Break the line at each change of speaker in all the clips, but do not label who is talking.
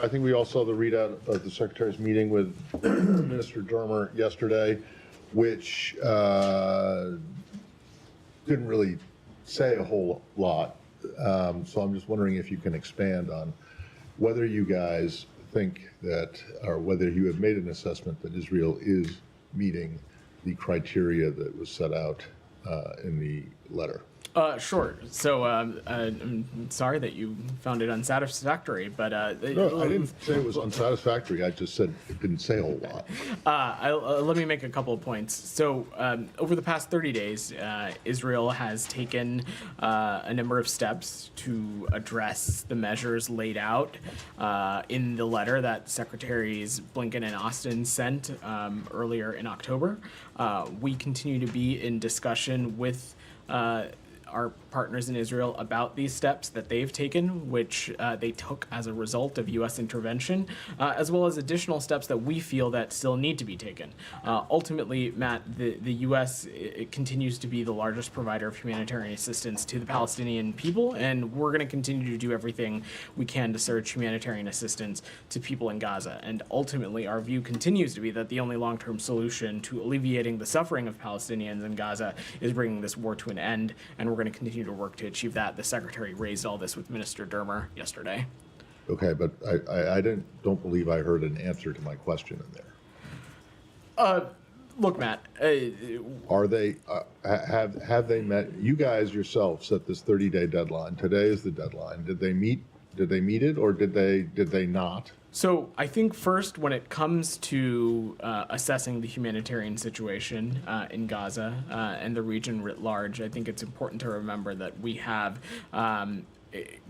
I think we all saw the readout of the Secretary's meeting with Minister Dermer yesterday, which didn't really say a whole lot. So I'm just wondering if you can expand on whether you guys think that, or whether you have made an assessment that Israel is meeting the criteria that was set out in the letter.
Sure. So I'm sorry that you found it unsatisfactory, but
No, I didn't say it was unsatisfactory. I just said it didn't say a whole lot.
let me make a couple of points. So over the past 30 days, Israel has taken a number of steps to address the measures laid out in the letter that Secretaries Blinken and Austin sent earlier in October. We continue to be in discussion with our partners in Israel about these steps that they've taken, which they took as a result of U.S. intervention, as well as additional steps that we feel that still need to be taken. Ultimately, Matt, the U.S. It continues to be the largest provider of humanitarian assistance to the Palestinian people, and we're going to continue to do everything we can to surge humanitarian assistance to people in Gaza. And ultimately, our view continues to be that the only long-term solution to alleviating the suffering of Palestinians in Gaza is bringing this war to an end, and we're going to continue to work to achieve that. The Secretary raised all this with Minister Dermer yesterday.
Okay, but I don't believe I heard an answer to my question in there.
Look, Matt.
Are they have they met? You guys yourself set this 30-day deadline. Today is the deadline. Did they meet? Did they meet it, or did they not?
So I think first, when it comes to assessing the humanitarian situation in Gaza and the region writ large, I think it's important to remember that we have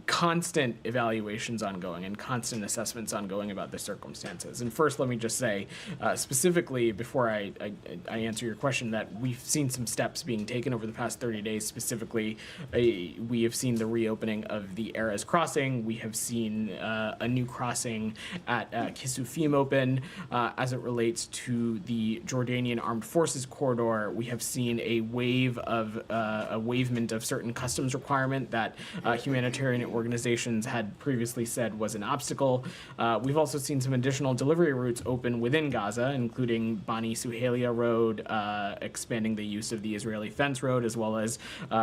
constant evaluations ongoing and constant assessments ongoing about the circumstances. And first, let me just say, specifically, before I answer your question, that we've seen some steps being taken over the past 30 days. Specifically, we have seen the reopening of the Erez crossing. We have seen a new crossing at Kisufim open. As it relates to the Jordanian Armed Forces corridor, we have seen a wave of a waivement of certain customs requirement that humanitarian organizations had previously said was an obstacle. We've also seen some additional delivery routes open within Gaza, including Bani Suhelia Road, expanding the use of the Israeli fence road, as well as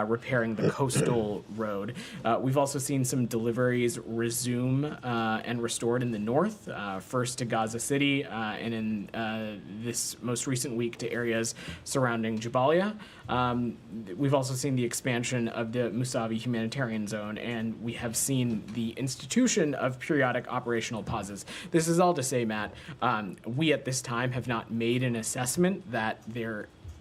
repairing the coastal road. We've also seen some deliveries resume and restored in the north, first to Gaza City, and in this most recent week to areas surrounding Jabalia. We've also seen the expansion of the Musavi humanitarian zone, and we have seen the institution of periodic operational pauses. This is all to say, Matt, we at this time have not made an assessment that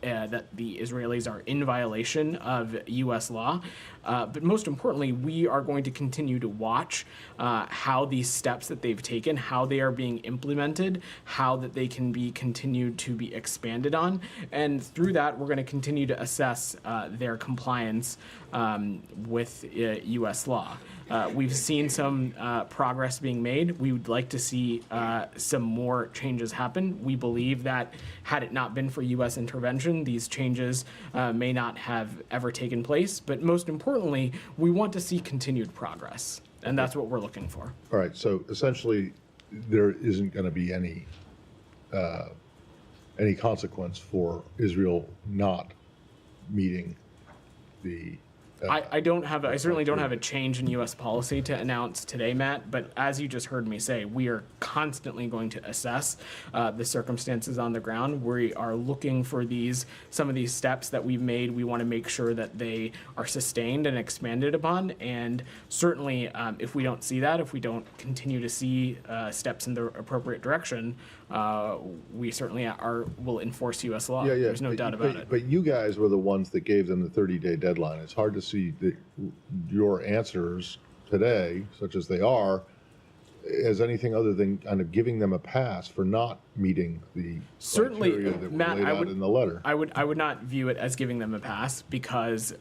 that the Israelis are in violation of U.S. law. But most importantly, we are going to continue to watch how these steps that they've taken, how they are being implemented, how that they can be continued to be expanded on. And through that, we're going to continue to assess their compliance with U.S. law. We've seen some progress being made. We would like to see some more changes happen. We believe that had it not been for U.S. intervention, these changes may not have ever taken place. But most importantly, we want to see continued progress, and that's what we're looking for.
All right. So essentially, there isn't going to be any consequence for Israel not meeting the.
I certainly don't have a change in U.S. policy to announce today, Matt, but as you just heard me say, we are constantly going to assess the circumstances on the ground. We are looking for some of these steps that we've made. We want to make sure that they are sustained and expanded upon, and certainly if we don't see that, if we don't continue to see steps in the appropriate direction, we certainly will enforce U.S. law.
Yeah,
There's no doubt about it.
But you guys were the ones that gave them the 30-day deadline. It's hard to see your answers today, such as they are, as anything other than kind of giving them a pass for not meeting the criteria that were laid out in the letter.
I would not view it as giving them a pass because,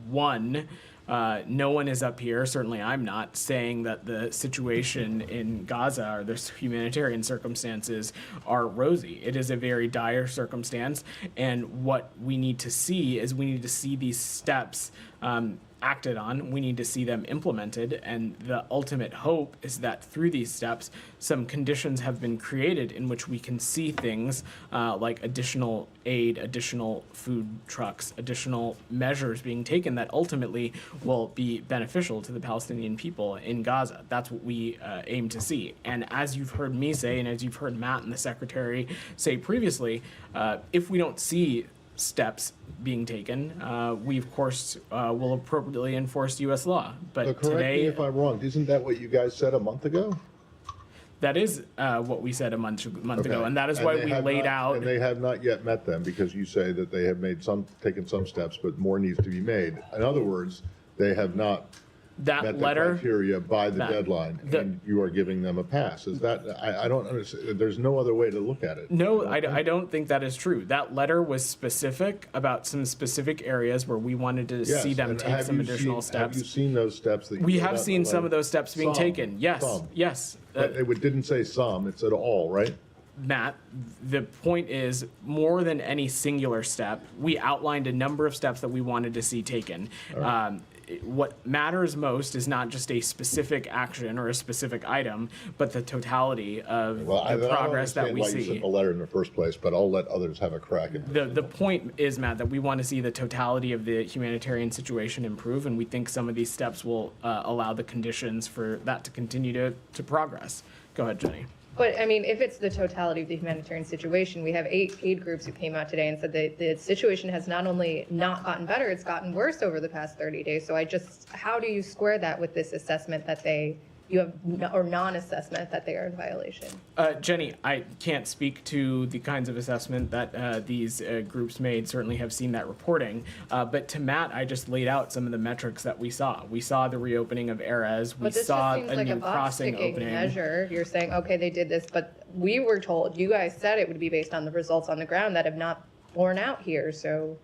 one, no one is up here, certainly I'm not, saying that the situation in Gaza or the humanitarian circumstances are rosy. It is a very dire circumstance, and what we need to see is these steps acted on. We need to see them implemented. And the ultimate hope is that through these steps, some conditions have been created in which we can see things like additional aid, additional food trucks, additional measures being taken that ultimately will be beneficial to the Palestinian people in Gaza. That's what we aim to see. And as you've heard me say, and as you've heard Matt and the Secretary say previously, if we don't see steps being taken, we of course will appropriately enforce U.S. law. But
correct
today,
me if I'm wrong, isn't that what you guys said a month ago?
that is what we said a month ago, and that is
And
why
they
we
have
laid
not-
out.
And they have not yet met them, because you say that they have taken some steps, but more needs to be made. In other words, they have not
That
met
letter,
the criteria by the
that-
deadline,
the-
and you are giving them a pass. Is that, I don't understand, there's no other way to look at it.
no, I don't think that is true. That letter was specific about some specific areas where we wanted to
Yes,
see them
and
take
have
some
you
additional
seen- Have you
steps.
seen those steps that you
We
laid
have
out in
seen
the
some of
letter?
those steps being
Some,
taken. Yes,
some.
yes.
But it didn't say some, it said all, right?
Matt, the point is, more than any singular step, we outlined a number of steps that we wanted to see taken. What matters most is not just a specific action or a specific item, but the totality of the progress that we
I don't understand why you
see.
sent the letter in the first place, but I'll let others have a crack at it.
The point is, Matt, that we want to see the totality of the humanitarian situation improve, and we think some of these steps will allow the conditions for that to continue to progress. Go ahead, Jenny.
But I mean, if it's the totality of the humanitarian situation, we have 8 aid groups who came out today and said that the situation has not only not gotten better, it's gotten worse over the past 30 days. So how do you square that with this assessment that you have, or non-assessment that they are in violation?
Jenny, I can't speak to the kinds of assessment that these groups made. Certainly have seen that reporting. But to Matt, I just laid out some of the metrics that we saw. We saw the reopening of Erez. We
But this
saw
just seems
a
like
new
a
crossing
box-ticking
opening.
measure. You're saying, okay, they did this, but we were told, you guys said it would be based on the results on the ground that have not borne out here. So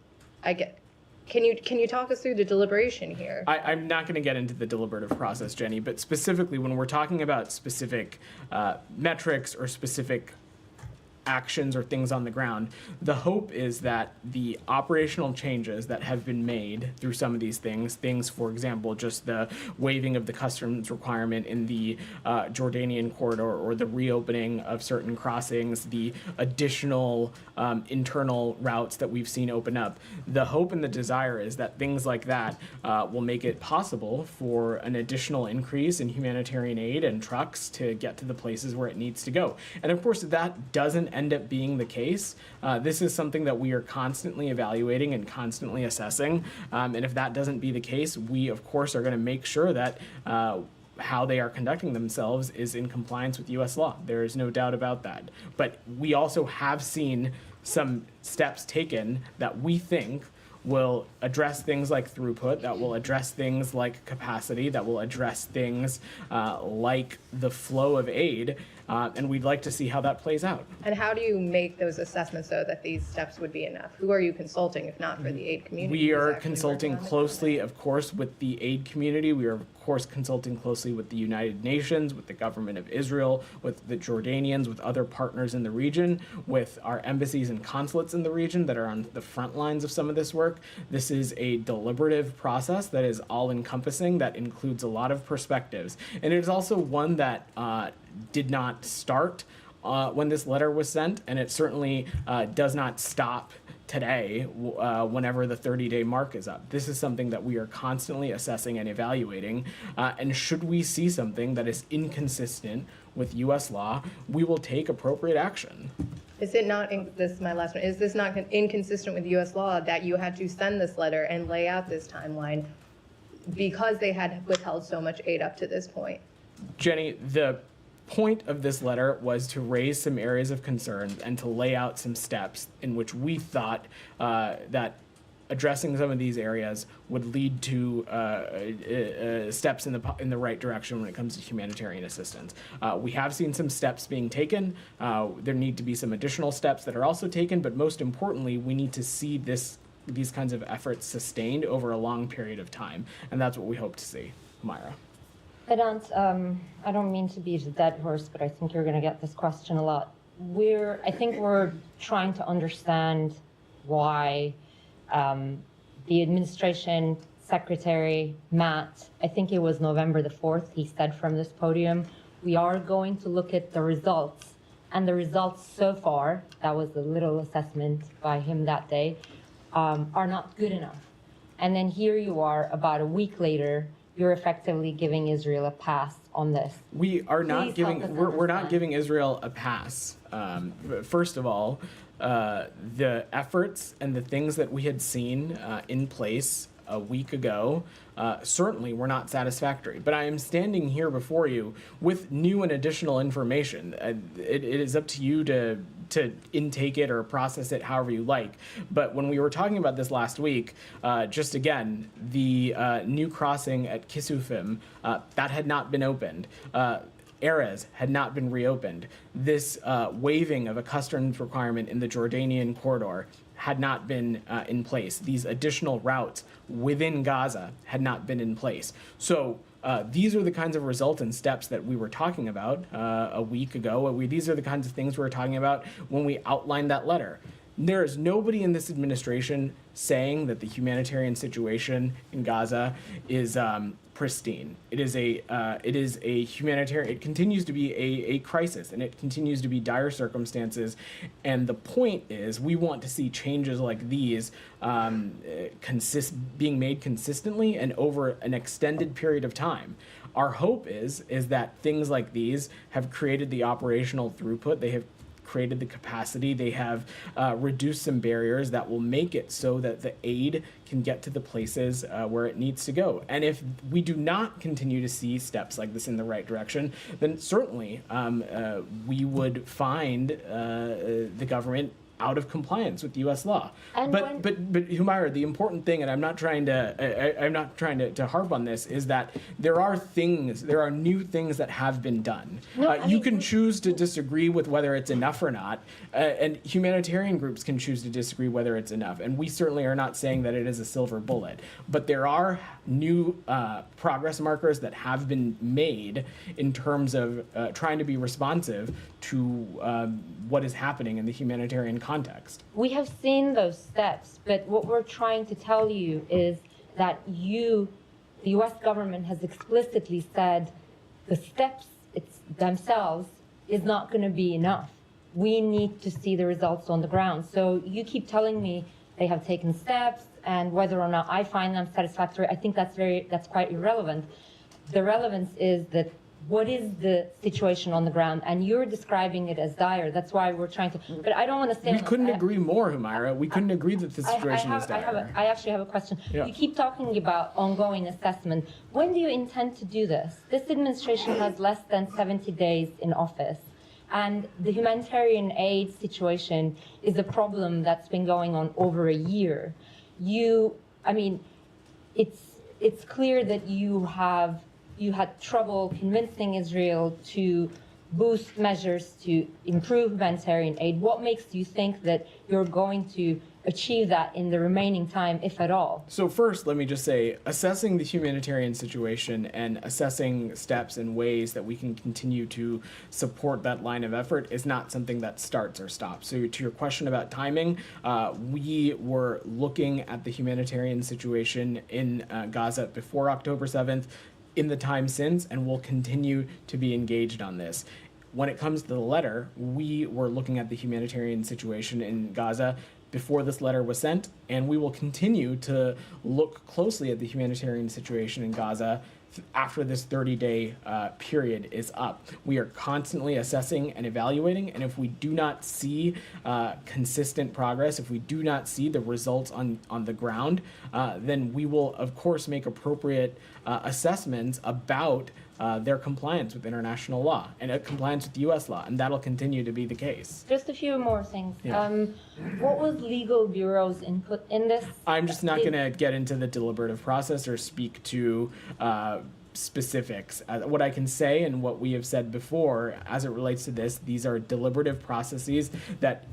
can you talk us through the deliberation here?
I'm not going to get into the deliberative process, Jenny, but specifically when we're talking about specific metrics or specific actions or things on the ground, the hope is that the operational changes that have been made through some of these things, for example, just the waiving of the customs requirement in the Jordanian corridor, or the reopening of certain crossings, the additional internal routes that we've seen open up. The hope and the desire is that things like that will make it possible for an additional increase in humanitarian aid and trucks to get to the places where it needs to go. And of course, if that doesn't end up being the case, this is something that we are constantly evaluating and constantly assessing. And if that doesn't be the case, we of course are going to make sure that how they are conducting themselves is in compliance with U.S. law. There is no doubt about that. But we also have seen some steps taken that we think will address things like throughput, that will address things like capacity, that will address things like the flow of aid, and we'd like to see how that plays out.
And how do you make those assessments so that these steps would be enough? Who are you consulting, if not for the aid community?
We
who's
are
actually
consulting
working on it?
closely, of course, with the aid community. We are, of course, consulting closely with the United Nations, with the government of Israel, with the Jordanians, with other partners in the region, with our embassies and consulates in the region that are on the front lines of some of this work. This is a deliberative process that is all-encompassing, that includes a lot of perspectives. And it is also one that did not start when this letter was sent, and it certainly does not stop today whenever the 30-day mark is up. This is something that we are constantly assessing and evaluating, and should we see something that is inconsistent with U.S. law, we will take appropriate action.
Is it not, this is my last one, is this not inconsistent with U.S. law that you had to send this letter and lay out this timeline because they had withheld so much aid up to this point?
Jenny, the point of this letter was to raise some areas of concern and to lay out some steps in which we thought that addressing some of these areas would lead to steps in the right direction when it comes to humanitarian assistance. We have seen some steps being taken. There need to be some additional steps that are also taken, but most importantly, we need to see these kinds of efforts sustained over a long period of time, and that's what we hope to see. Myra.
Vedant, I don't mean to beat a dead horse, but I think you're going to get this question a lot. I think we're trying to understand why the administration Secretary Matt, I think it was November the 4th, he said from this podium, we are going to look at the results. And the results so far, that was the little assessment by him that day, are not good enough. And then here you are, about a week later, you're effectively giving Israel a pass on this.
We are not
Please help us
giving, we're not
understand.
giving Israel a pass. First of all, the efforts and the things that we had seen in place a week ago certainly were not satisfactory. But I am standing here before you with new and additional information. It is up to you to intake it or process it however you like. But when we were talking about this last week, just again, the new crossing at Kisufim, that had not been opened. Erez had not been reopened. This waiving of a customs requirement in the Jordanian corridor had not been in place. These additional routes within Gaza had not been in place. So these are the kinds of resultant steps that we were talking about a week ago. These are the kinds of things we were talking about when we outlined that letter. There is nobody in this administration saying that the humanitarian situation in Gaza is pristine. It is a humanitarian. It continues to be a crisis, and it continues to be dire circumstances. And the point is, we want to see changes like these being made consistently and over an extended period of time. Our hope is that things like these have created the operational throughput. They have created the capacity. They have reduced some barriers that will make it so that the aid can get to the places where it needs to go. And if we do not continue to see steps like this in the right direction, then certainly we would find the government out of compliance with U.S. law.
And
but Humaira, the important thing, and I'm not trying to harp on this, is that there are new things that have been done. You can choose to disagree with whether it's enough or not, and humanitarian groups can choose to disagree whether it's enough. And we certainly are not saying that it is a silver bullet, but there are new progress markers that have been made in terms of trying to be responsive to what is happening in the humanitarian context.
We have seen those steps, but what we're trying to tell you is that the U.S. government has explicitly said the steps themselves is not going to be enough. We need to see the results on the ground. So you keep telling me they have taken steps, and whether or not I find them satisfactory, I think that's quite irrelevant. The relevance is that what is the situation on the ground? And you're describing it as dire. That's why we're trying to. But I don't want to say.
We couldn't agree more, Humaira. We couldn't agree that the situation is dire.
I actually have a question.
Yeah.
You keep talking about ongoing assessment. When do you intend to do this? This administration has less than 70 days in office. And the humanitarian aid situation is a problem that's been going on over a year. It's clear that you had trouble convincing Israel to boost measures to improve humanitarian aid. What makes you think that you're going to achieve that in the remaining time, if at all?
So first, let me just say, assessing the humanitarian situation and assessing steps and ways that we can continue to support that line of effort is not something that starts or stops. So to your question about timing, we were looking at the humanitarian situation in Gaza before October 7th, in the time since, and we'll continue to be engaged on this. When it comes to the letter, we were looking at the humanitarian situation in Gaza before this letter was sent, and we will continue to look closely at the humanitarian situation in Gaza after this 30-day period is up. We are constantly assessing and evaluating, and if we do not see consistent progress, if we do not see the results on the ground, then we will, of course, make appropriate assessments about their compliance with international law and compliance with U.S. law, and that'll continue to be the case.
Just a few more things.
Yeah.
What was legal bureau's input in this?
I'm just not going to get into the deliberative process or speak to specifics. What I can say and what we have said before as it relates to this, these are deliberative processes that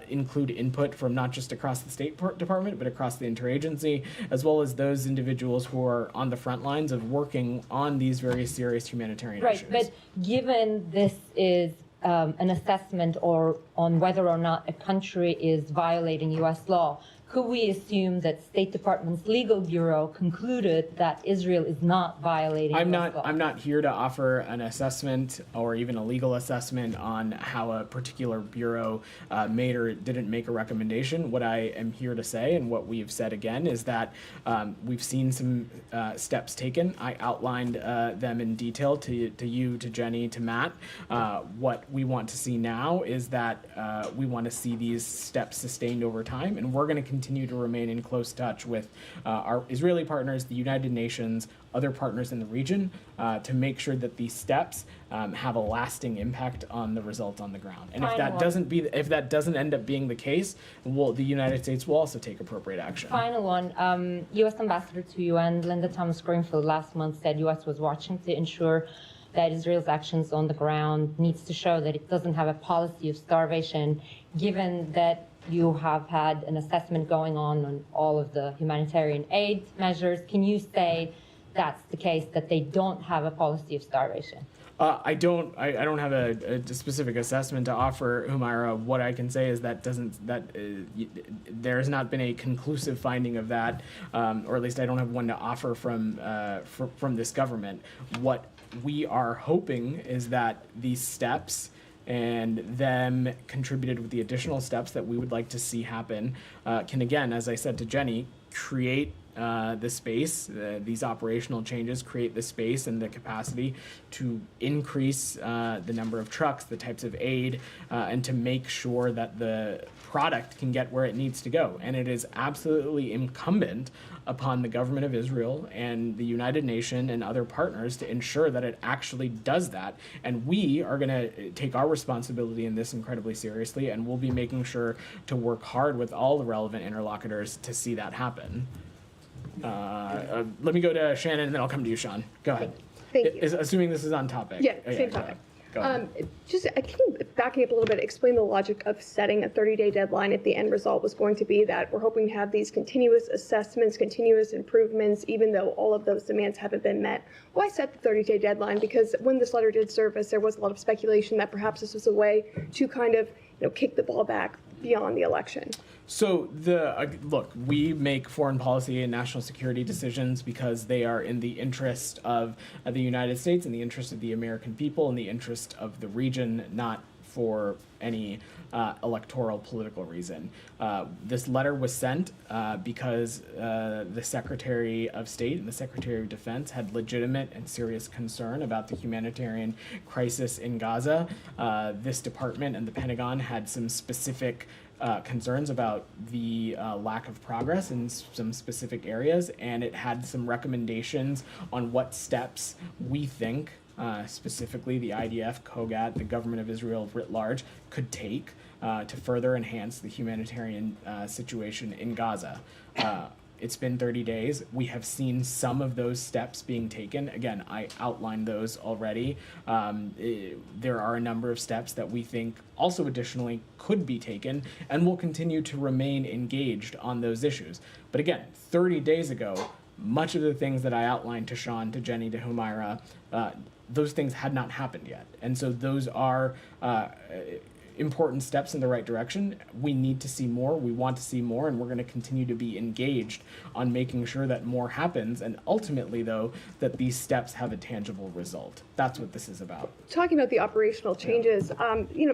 include input from not just across the State Department, but across the interagency, as well as those individuals who are on the front lines of working on these very serious humanitarian issues.
Right, but given this is an assessment on whether or not a country is violating U.S. law, could we assume that State Department's legal bureau concluded that Israel is not violating
I'm
US law?
not. I'm not here to offer an assessment or even a legal assessment on how a particular bureau made or didn't make a recommendation. What I am here to say, and what we have said again, is that we've seen some steps taken. I outlined them in detail to you, to Jenny, to Matt. What we want to see now is that we want to see these steps sustained over time, and we're going to continue to remain in close touch with our Israeli partners, the United Nations, other partners in the region, to make sure that these steps have a lasting impact on the result on the ground. And if that doesn't end up being the case, the United States will also take appropriate action.
Final one, U.S. Ambassador to UN Linda Thomas-Greenfield last month said U.S. was watching to ensure that Israel's actions on the ground needs to show that it doesn't have a policy of starvation, given that you have had an assessment going on all of the humanitarian aid measures. Can you say that's the case, that they don't have a policy of starvation?
I don't have a specific assessment to offer, Humaira. What I can say is that there has not been a conclusive finding of that, or at least I don't have one to offer from this government. What we are hoping is that these steps, and them contributed with the additional steps that we would like to see happen, can, again, as I said to Jenny, create the space, these operational changes create the space and the capacity to increase the number of trucks, the types of aid, and to make sure that the product can get where it needs to go. And it is absolutely incumbent upon the government of Israel and the United Nations and other partners to ensure that it actually does that. And we are going to take our responsibility in this incredibly seriously, and we'll be making sure to work hard with all the relevant interlocutors to see that happen. Let me go to Shannon, and then I'll come to you, Sean. Go ahead.
Thank you.
Assuming this is on topic.
Yeah, same topic.
Go ahead.
Can you, backing up a little bit, explain the logic of setting a 30-day deadline if the end result was going to be that we're hoping to have these continuous assessments, continuous improvements, even though all of those demands haven't been met? Why set the 30-day deadline? Because when this letter did surface, there was a lot of speculation that perhaps this was a way to kind of kick the ball back beyond the election.
So look, we make foreign policy and national security decisions because they are in the interest of the United States, in the interest of the American people, in the interest of the region, not for any electoral political reason. This letter was sent because the Secretary of State and the Secretary of Defense had legitimate and serious concern about the humanitarian crisis in Gaza. This department and the Pentagon had some specific concerns about the lack of progress in some specific areas, and it had some recommendations on what steps we think, specifically the IDF, COGAT, the government of Israel writ large, could take to further enhance the humanitarian situation in Gaza. It's been 30 days. We have seen some of those steps being taken. Again, I outlined those already. There are a number of steps that we think also additionally could be taken, and we'll continue to remain engaged on those issues. But again, 30 days ago, much of the things that I outlined to Sean, to Jenny, to Humaira, those things had not happened yet. And so those are important steps in the right direction. We need to see more, we want to see more, and we're going to continue to be engaged on making sure that more happens, and ultimately, though, that these steps have a tangible result. That's what this is about.
Talking about the operational changes,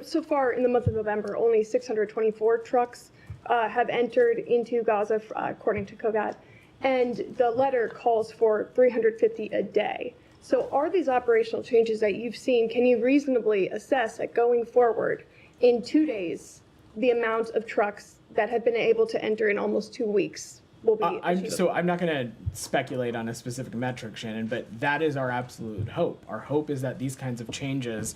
so far in the month of November, only 624 trucks have entered into Gaza, according to COGAT, and the letter calls for 350 a day. So are these operational changes that you've seen, can you reasonably assess that going forward, in 2 days, the amount of trucks that have been able to enter in almost 2 weeks will be achievable?
I'm not going to speculate on a specific metric, Shannon, but that is our absolute hope. Our hope is that these kinds of changes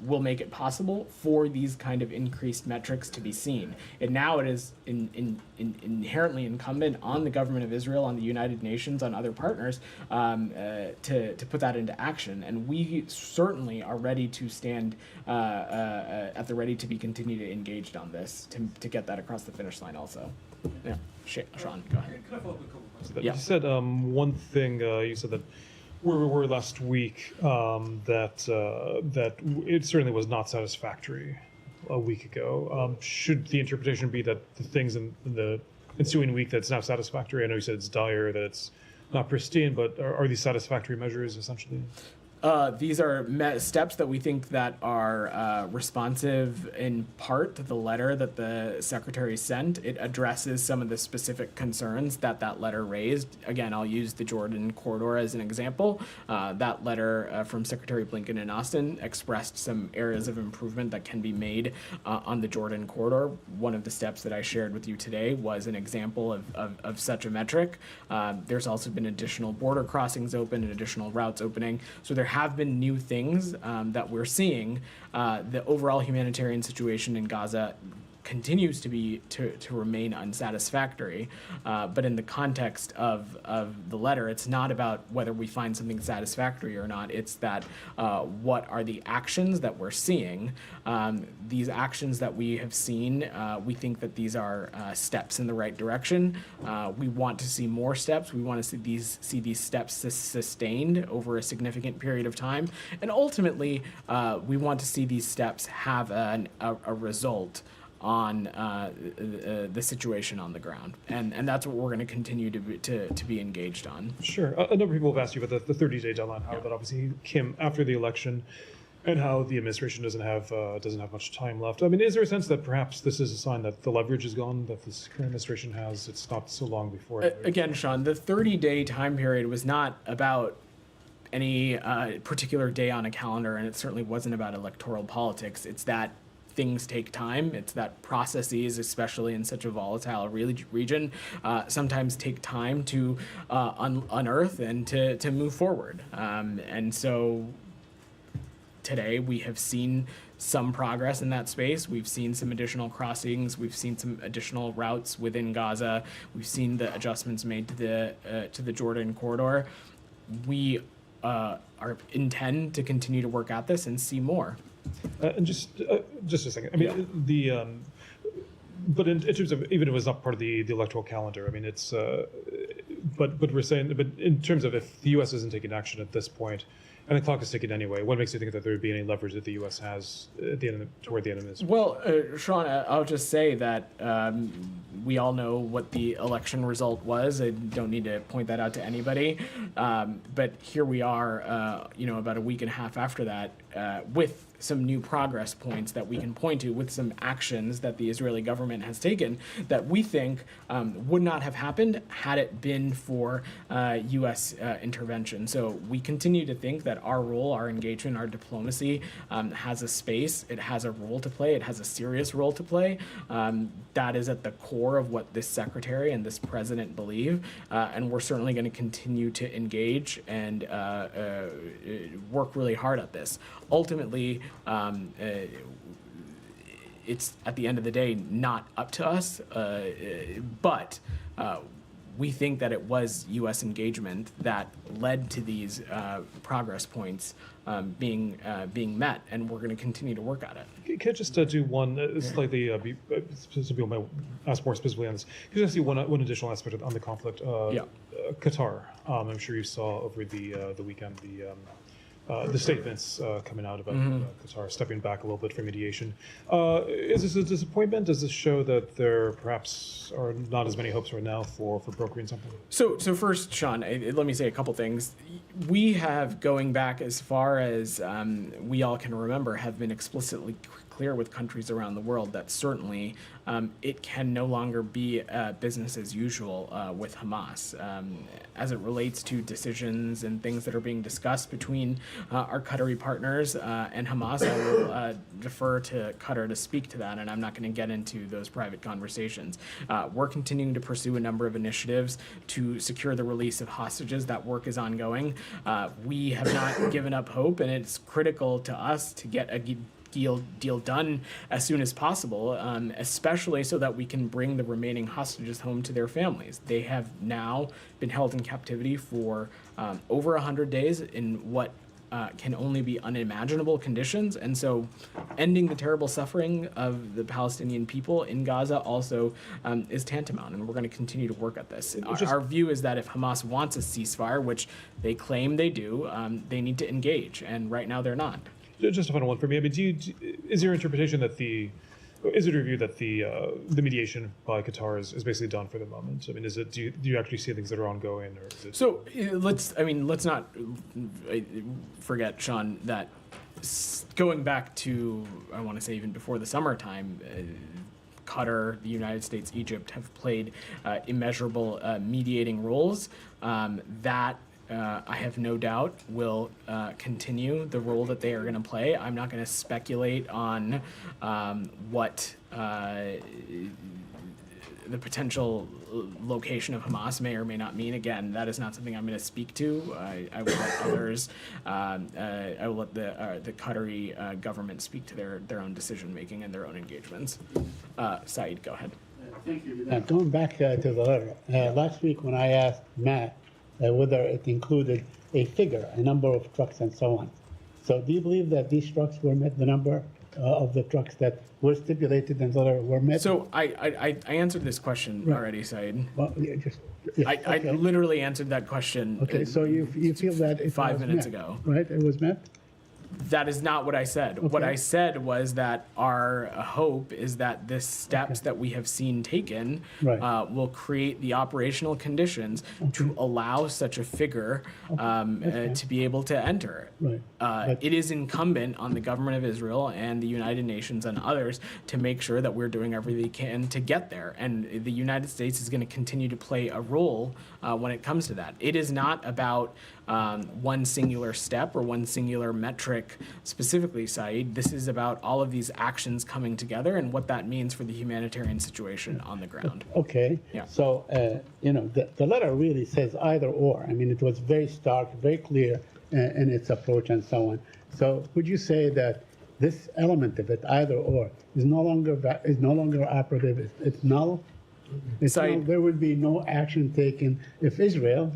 will make it possible for these kind of increased metrics to be seen. And now it is inherently incumbent on the government of Israel, on the United Nations, on other partners to put that into action. And we certainly are ready to stand at the ready to be continued engaged on this to get that across the finish line also. Yeah, Sean, go ahead.
Can I follow up with a couple questions?
Yeah.
You said one thing, you said that where we were last week, that it certainly was not satisfactory. a week ago. Should the interpretation be that the things in the ensuing week that's now satisfactory? I know you said it's dire, that it's not pristine, but are these satisfactory measures essentially?
These are steps that we think that are responsive in part to the letter that the secretary sent. It addresses some of the specific concerns that letter raised. Again, I'll use the Jordan corridor as an example. That letter from Secretary Blinken in Austin expressed some areas of improvement that can be made on the Jordan corridor. One of the steps that I shared with you today was an example of such a metric. There's also been additional border crossings open and additional routes opening. So there have been new things that we're seeing. The overall humanitarian situation in Gaza continues to remain unsatisfactory, but in the context of the letter, it's not about whether we find something satisfactory or not. It's that what are the actions that we're seeing. These actions that we have seen, we think that these are steps in the right direction. We want to see more steps. We want to see these steps sustained over a significant period of time, and ultimately, we want to see these steps have a result on the situation on the ground, and that's what we're going to continue to be engaged on.
Sure. A number of people have asked you about the 30-day deadline, how that obviously came after the election, and how the administration doesn't have much time left. I mean, is there a sense that perhaps this is a sign that the leverage is gone, that this current administration has? It's not so long before.
Again, Sean, the 30-day time period was not about any particular day on a calendar, and it certainly wasn't about electoral politics. It's that things take time. It's that processes, especially in such a volatile region, sometimes take time to unearth and to move forward. And so today we have seen some progress in that space. We've seen some additional crossings. We've seen some additional routes within Gaza. We've seen the adjustments made to the Jordan corridor. We intend to continue to work at this and see more.
And just a second. I mean, but in terms of, even if it was not part of the electoral calendar, I mean, it's. But we're saying, but in terms of if the U.S. isn't taking action at this point, and the clock is ticking anyway, what makes you think that there would be any leverage that the U.S. has toward the end of this?
Well, Sean, I'll just say that we all know what the election result was. I don't need to point that out to anybody. But here we are, about a week and a half after that, with some new progress points that we can point to, with some actions that the Israeli government has taken that we think would not have happened had it been for U.S. intervention. So we continue to think that our role, our engagement, our diplomacy has a space. It has a role to play. It has a serious role to play. That is at the core of what this secretary and this president believe. And we're certainly going to continue to engage and work really hard at this. Ultimately, it's at the end of the day not up to us, but we think that it was U.S. engagement that led to these progress points being met, and we're going to continue to work at it.
Can I just do one slightly? Some people might ask more specifically on this. Can I just see one additional aspect on the conflict? Qatar. I'm sure you saw over the weekend the statements coming out about Qatar stepping back a little bit from mediation. Is this a disappointment? Does this show that there perhaps are not as many hopes right now for brokering something?
So first, Sean, let me say a couple things. We have, going back as far as we all can remember, have been explicitly clear with countries around the world that certainly it can no longer be business as usual with Hamas. As it relates to decisions and things that are being discussed between our Qatari partners and Hamas, I will defer to Qatar to speak to that, and I'm not going to get into those private conversations. We're continuing to pursue a number of initiatives to secure the release of hostages. That work is ongoing. We have not given up hope, and it's critical to us to get a deal done as soon as possible, especially so that we can bring the remaining hostages home to their families. They have now been held in captivity for over 100 days in what can only be unimaginable conditions, and so ending the terrible suffering of the Palestinian people in Gaza also is tantamount, and we're going to continue to work at this. Our view is that if Hamas wants a ceasefire, which they claim they do, they need to engage, and right now they're not.
Just a final one for me. I mean, is your interpretation that is it your view that the mediation by Qatar is basically done for the moment? I mean, do you actually see things that are ongoing, or is it? So
let's not forget, Sean, that going back to, I want to say even before the summertime, Qatar, the United States, Egypt have played immeasurable mediating roles that I have no doubt will continue the role that they are going to play. I'm not going to speculate on what the potential location of Hamas may or may not mean. Again, that is not something I'm going to speak to. I will let others, I will let the Qatari government speak to their own decision making and their own engagements. Saeed, go ahead.
Thank you. Going back to the letter, last week when I asked Matt whether it included a figure, a number of trucks and so on. So do you believe that these trucks were met, the number of the trucks that were stipulated in the letter were met?
So I answered this question already, Saeed.
Well,
I literally answered that question.
Okay, so you feel that it
5
was
minutes
met,
ago.
right? It was met?
That is not what I said.
Okay.
What I said was that our hope is that the steps that we have seen taken
Right.
will create the operational conditions to allow such a figure to be able to enter.
Right.
It is incumbent on the government of Israel and the United Nations and others to make sure that we're doing everything we can to get there. And the United States is going to continue to play a role when it comes to that. It is not about one singular step or one singular metric specifically, Saeed. This is about all of these actions coming together and what that means for the humanitarian situation on the ground.
Okay.
Yeah.
So, the letter really says either or. I mean, it was very stark, very clear in its approach and so on. So would you say that this element of it, either or, is no longer operative? It's null? There would be no action taken if Israel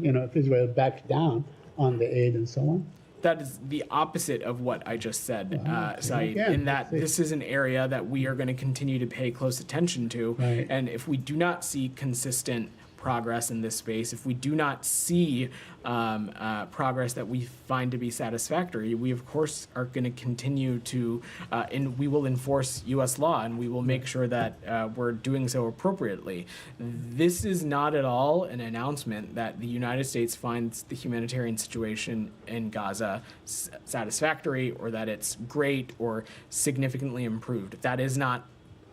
backs down on the aid and so on?
That is the opposite of what I just said, Saeed,
Again,
in that this is an area that we are going to continue to pay close attention to.
Right.
And if we do not see consistent progress in this space, if we do not see progress that we find to be satisfactory, we of course are going to continue to, and we will enforce U.S. law, and we will make sure that we're doing so appropriately. This is not at all an announcement that the United States finds the humanitarian situation in Gaza satisfactory, or that it's great or significantly improved. That is not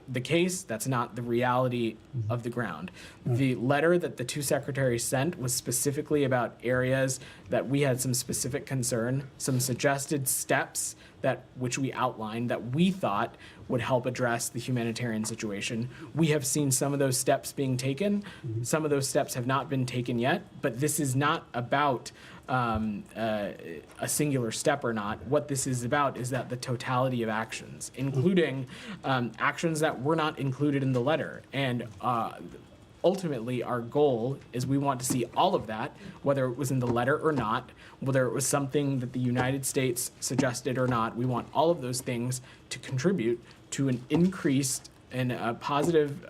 the case. That's not the reality of the ground. The letter that the two secretaries sent was specifically about areas that we had some specific concern, some suggested steps which we outlined that we thought would help address the humanitarian situation. We have seen some of those steps being taken. Some of those steps have not been taken yet, but this is not about a singular step or not. What this is about is that the totality of actions, including actions that were not included in the letter. And ultimately, our goal is we want to see all of that, whether it was in the letter or not, whether it was something that the United States suggested or not. We want all of those things to contribute to an increased and a positive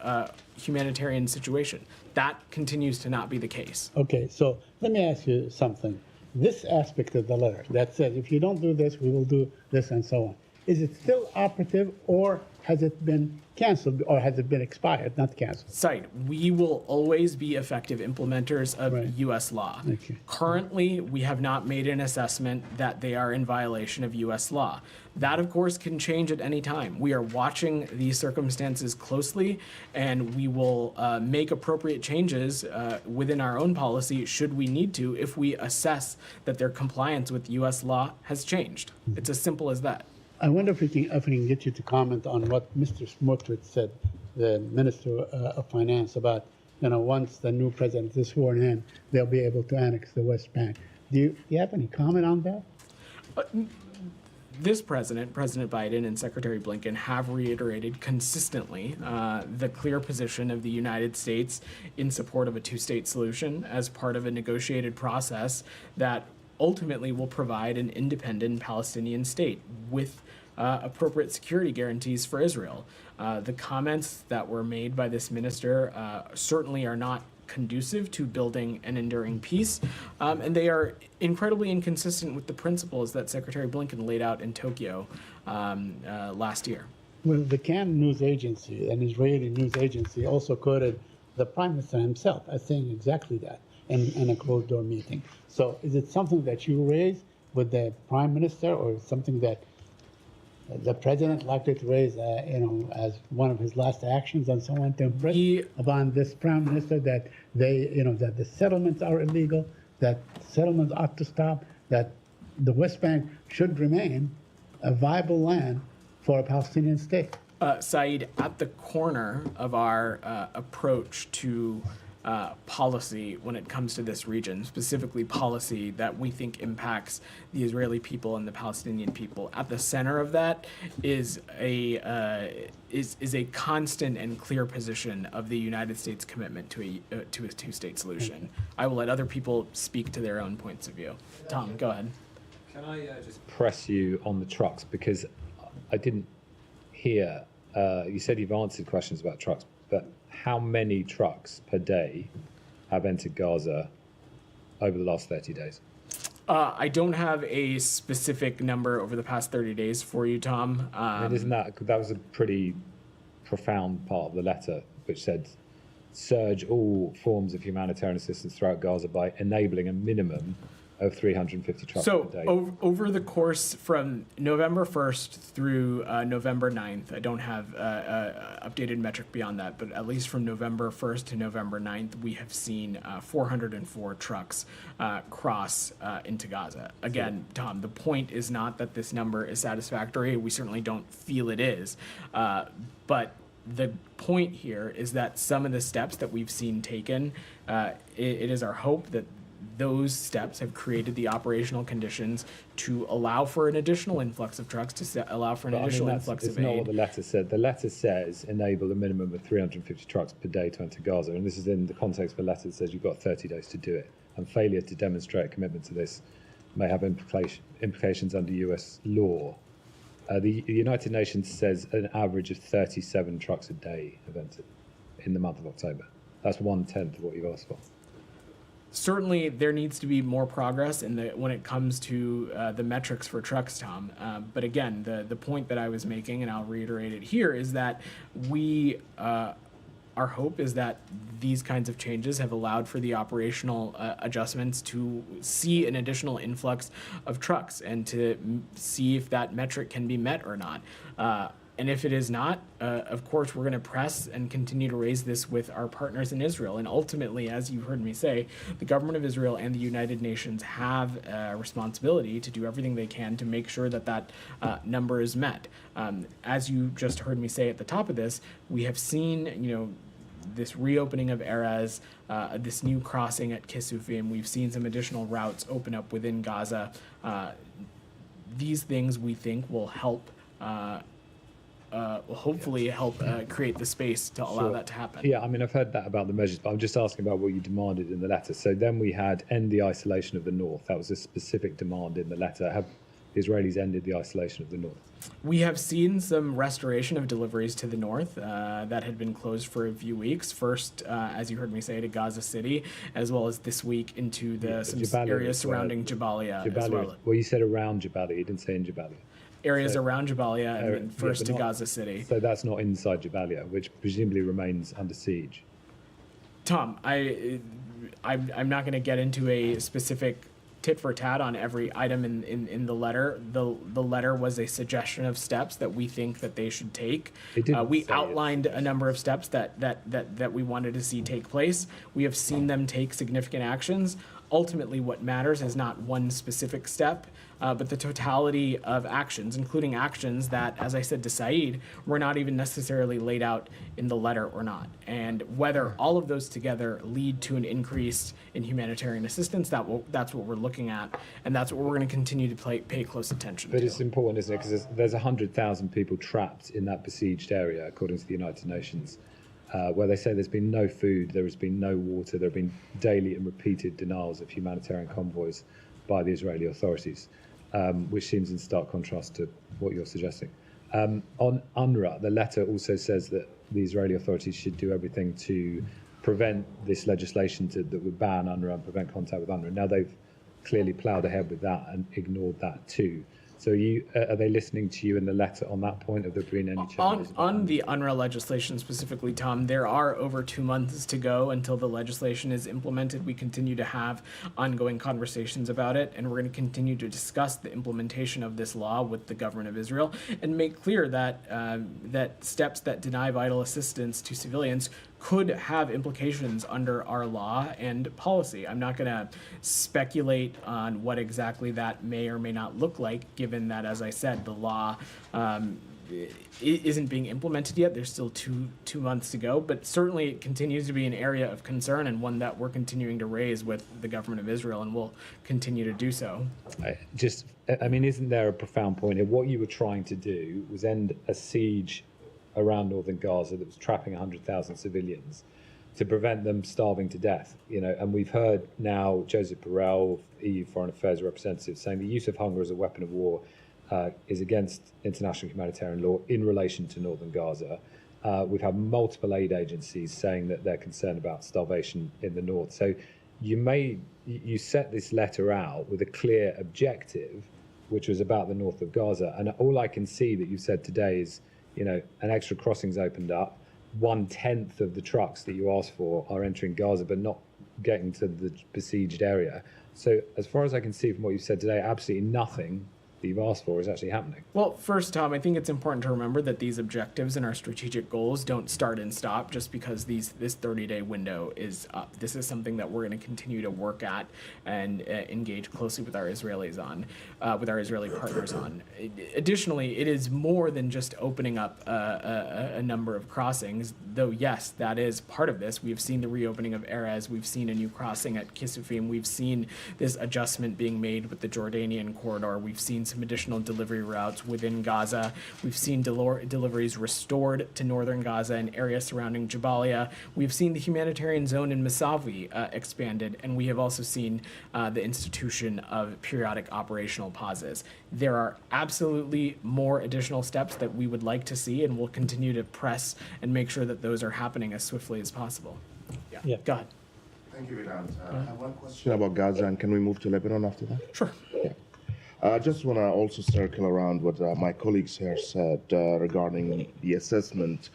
humanitarian situation. That continues to not be the case.
Okay, so let me ask you something. This aspect of the letter that says, if you don't do this, we will do this and so on, is it still operative, or has it been canceled, or has it been expired, not canceled?
Saeed, we will always be effective implementers of
Right.
U.S. law.
Okay.
Currently, we have not made an assessment that they are in violation of U.S. law. That, of course, can change at any time. We are watching these circumstances closely, and we will make appropriate changes within our own policy should we need to, if we assess that their compliance with U.S. law has changed. It's as simple as that.
I wonder if we can get you to comment on what Mr. Smotrich said, the Minister of Finance, about, once the new president is sworn in, they'll be able to annex the West Bank. Do you have any comment on that?
This President Biden and Secretary Blinken have reiterated consistently the clear position of the United States in support of a two-state solution as part of a negotiated process that ultimately will provide an independent Palestinian state with appropriate security guarantees for Israel. The comments that were made by this minister certainly are not conducive to building an enduring peace, and they are incredibly inconsistent with the principles that Secretary Blinken laid out in Tokyo last year.
Well, the Cannes news agency, an Israeli news agency, also quoted the prime minister himself as saying exactly that in a closed-door meeting. So is it something that you raise with the prime minister, or something that the president likely to raise, as one of his last actions and so on, to impress upon this prime minister that that the settlements are illegal, that settlements ought to stop, that the West Bank should remain a viable land for a Palestinian state?
Saeed, at the corner of our approach to policy when it comes to this region, specifically policy that we think impacts the Israeli people and the Palestinian people, at the center of that is a constant and clear position of the United States' commitment to a two-state solution. I will let other people speak to their own points of view. Tom, go ahead.
Can I just press you on the trucks, because I didn't hear, you said you've answered questions about trucks, but how many trucks per day have entered Gaza over the last 30 days?
I don't have a specific number over the past 30 days for you, Tom.
And isn't that was a pretty profound part of the letter, which said, surge all forms of humanitarian assistance throughout Gaza by enabling a minimum of 350 trucks per day.
So over the course from November 1st through November 9th, I don't have updated metric beyond that, but at least from November 1st to November 9th, we have seen 404 trucks cross into Gaza. Again, Tom, the point is not that this number is satisfactory. We certainly don't feel it is. But the point here is that some of the steps that we've seen taken, it is our hope that those steps have created the operational conditions to allow for an additional influx of trucks, to allow for an additional influx of aid.
It's not what the letter said. The letter says enable a minimum of 350 trucks per day to enter Gaza. And this is in the context of a letter that says you've got 30 days to do it. And failure to demonstrate a commitment to this may have implications under US law. The United Nations says an average of 37 trucks a day have entered in the month of October. That's 1/10 of what you've asked for.
Certainly, there needs to be more progress when it comes to the metrics for trucks, Tom. But again, the point that I was making, and I'll reiterate it here, is that our hope is that these kinds of changes have allowed for the operational adjustments to see an additional influx of trucks and to see if that metric can be met or not. And if it is not, of course, we're going to press and continue to raise this with our partners in Israel. And ultimately, as you heard me say, the government of Israel and the United Nations have a responsibility to do everything they can to make sure that that number is met. As you just heard me say at the top of this, we have seen, this reopening of Erez, this new crossing at Kisufim. We've seen some additional routes open up within Gaza. These things we think will help. Will hopefully help create the space to allow that to happen.
Yeah, I mean, I've heard that about the measures, but I'm just asking about what you demanded in the letter. So then we had end the isolation of the north. That was a specific demand in the letter. Have the Israelis ended the isolation of the north?
We have seen some restoration of deliveries to the north that had been closed for a few weeks. First, as you heard me say, to Gaza City, as well as this week into some areas surrounding Jabalia as well.
Well, you said around Jabalia. You didn't say in Jabalia.
Areas around Jabalia and then first to Gaza City.
So that's not inside Jabalia, which presumably remains under siege.
Tom, I'm not going to get into a specific tit for tat on every item in the letter. The letter was a suggestion of steps that we think that they should take. We outlined a number of steps that we wanted to see take place. We have seen them take significant actions. Ultimately, what matters is not one specific step, but the totality of actions, including actions that, as I said to Saeed, were not even necessarily laid out in the letter or not. And whether all of those together lead to an increase in humanitarian assistance, that's what we're looking at, and that's what we're going to continue to pay close attention to.
But it's important, isn't it? Because there's 100,000 people trapped in that besieged area, according to the United Nations. Where they say there's been no food, there has been no water, there have been daily and repeated denials of humanitarian convoys by the Israeli authorities, which seems in stark contrast to what you're suggesting. On UNRWA, the letter also says that the Israeli authorities should do everything to prevent this legislation that would ban UNRWA and prevent contact with UNRWA. Now they've clearly ploughed ahead with that and ignored that too. So are they listening to you in the letter on that point? Have there been any changes?
On the UNRWA legislation specifically, Tom, there are over 2 months to go until the legislation is implemented. We continue to have ongoing conversations about it, and we're going to continue to discuss the implementation of this law with the government of Israel and make clear that that steps that deny vital assistance to civilians could have implications under our law and policy. I'm not going to speculate on what exactly that may or may not look like, given that, as I said, the law isn't being implemented yet. There's still two months to go, but certainly it continues to be an area of concern and one that we're continuing to raise with the government of Israel, and will continue to do so.
I mean, isn't there a profound point here? What you were trying to do was end a siege around northern Gaza that was trapping 100,000 civilians to prevent them starving to death. And we've heard now Joseph Borrell, EU Foreign Affairs representative, saying the use of hunger as a weapon of war is against international humanitarian law in relation to northern Gaza. We've had multiple aid agencies saying that they're concerned about starvation in the north. So you set this letter out with a clear objective, which was about the north of Gaza. And all I can see that you've said today is, an extra crossing's opened up. 1/10 of the trucks that you asked for are entering Gaza, but not getting to the besieged area. So as far as I can see from what you've said today, absolutely nothing that you've asked for is actually happening.
Well, first, Tom, I think it's important to remember that these objectives and our strategic goals don't start and stop just because this 30-day window is up. This is something that we're going to continue to work at and engage closely with our Israeli partners on. Additionally, it is more than just opening up a number of crossings, though yes, that is part of this. We've seen the reopening of Erez. We've seen a new crossing at Kisufim. We've seen this adjustment being made with the Jordanian corridor. We've seen some additional delivery routes within Gaza. We've seen deliveries restored to northern Gaza and areas surrounding Jabalia. We've seen the humanitarian zone in Masavi expanded, and we have also seen the institution of periodic operational pauses. There are absolutely more additional steps that we would like to see, and we'll continue to press and make sure that those are happening as swiftly as possible. Yeah. Go ahead.
Thank you, Vedant. I have one question about Gaza, and can we move to Lebanon after that?
Sure.
Yeah. I just want to also circle around what my colleagues here said regarding the assessment.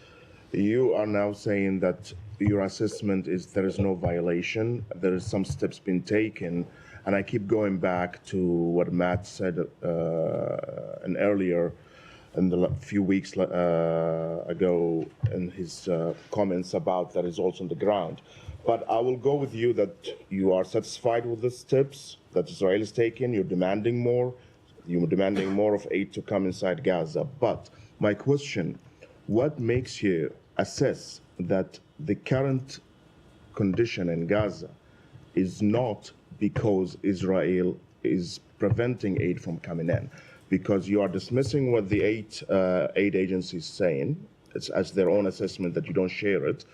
You are now saying that your assessment is there is no violation, there is some steps being taken, and I keep going back to what Matt said earlier in the few weeks ago in his comments about that is also on the ground. But I will go with you that you are satisfied with the steps that Israel is taking. You're demanding more. You're demanding more of aid to come inside Gaza. But my question, what makes you assess that the current condition in Gaza is not because Israel is preventing aid from coming in? Because you are dismissing what the aid agencies saying. It's as their own assessment that you don't share it.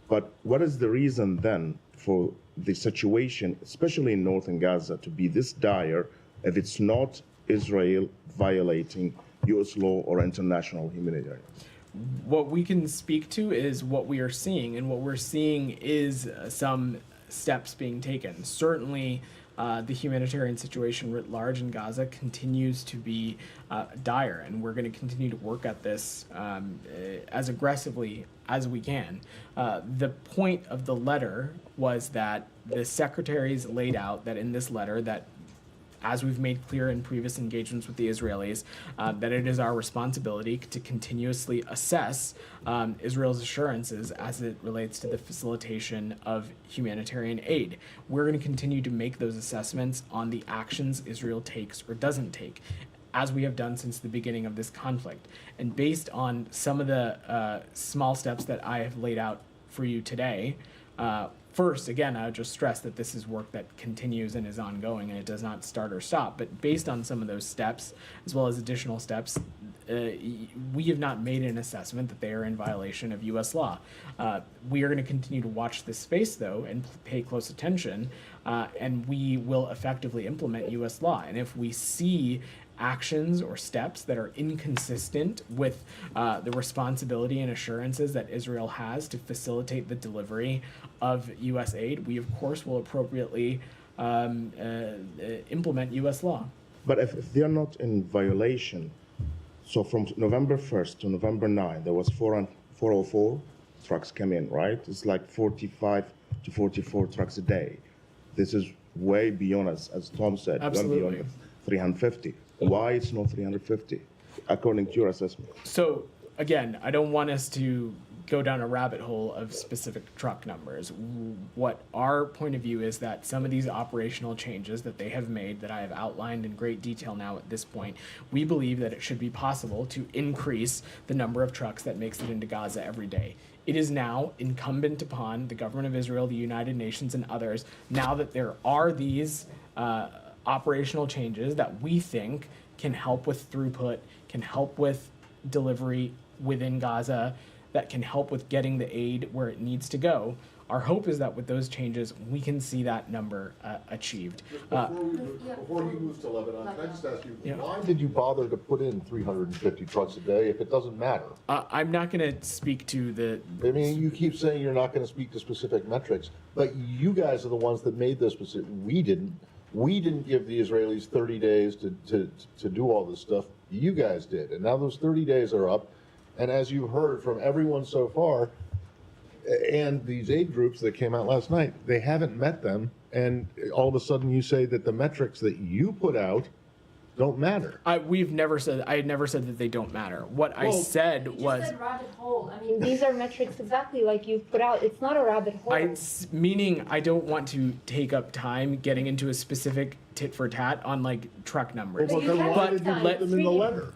But what is the reason then for the situation, especially in northern Gaza, to be this dire if it's not Israel violating U.S. law or international humanitarian?
What we can speak to is what we are seeing, and what we're seeing is some steps being taken. Certainly, the humanitarian situation writ large in Gaza continues to be dire, and we're going to continue to work at this as aggressively as we can. The point of the letter was that the secretaries laid out that in this letter that, as we've made clear in previous engagements with the Israelis, that it is our responsibility to continuously assess Israel's assurances as it relates to the facilitation of humanitarian aid. We're going to continue to make those assessments on the actions Israel takes or doesn't take, as we have done since the beginning of this conflict. And based on some of the small steps that I have laid out for you today, first, again, I would just stress that this is work that continues and is ongoing, and it does not start or stop. But based on some of those steps, as well as additional steps, we have not made an assessment that they are in violation of U.S. law. We are going to continue to watch this space, though, and pay close attention, and we will effectively implement U.S. law. And if we see actions or steps that are inconsistent with the responsibility and assurances that Israel has to facilitate the delivery of U.S. aid, we of course will appropriately implement U.S. law.
But if they're not in violation, so from November 1st to November 9, there was 404 trucks come in, right? It's like 45 to 44 trucks a day. This is way beyond, as Tom said,
Absolutely.
way beyond 350. Why it's not 350, according to your assessment?
So again, I don't want us to go down a rabbit hole of specific truck numbers. What our point of view is that some of these operational changes that they have made, that I have outlined in great detail now at this point, we believe that it should be possible to increase the number of trucks that makes it into Gaza every day. It is now incumbent upon the government of Israel, the United Nations, and others, now that there are these operational changes that we think can help with throughput, can help with delivery within Gaza, that can help with getting the aid where it needs to go. Our hope is that with those changes, we can see that number achieved.
Before you move to Lebanon, can I just ask you,
Yeah.
why did you bother to put in 350 trucks a day if it doesn't matter?
I'm not going to speak to the.
I mean, you keep saying you're not going to speak to specific metrics, but you guys are the ones that made those specific. We didn't. We didn't give the Israelis 30 days to do all this stuff. You guys did. And now those 30 days are up. And as you've heard from everyone so far, and these aid groups that came out last night, they haven't met them. And all of a sudden you say that the metrics that you put out don't matter.
I had never said that they don't matter. What I said
You
was.
just said rabbit hole. I mean, these are metrics exactly like you put out. It's not a rabbit hole.
Meaning I don't want to take up time getting into a specific tit for tat on like truck numbers.
Well,
you
then
can't
why
take
did you
time.
put them in the letter?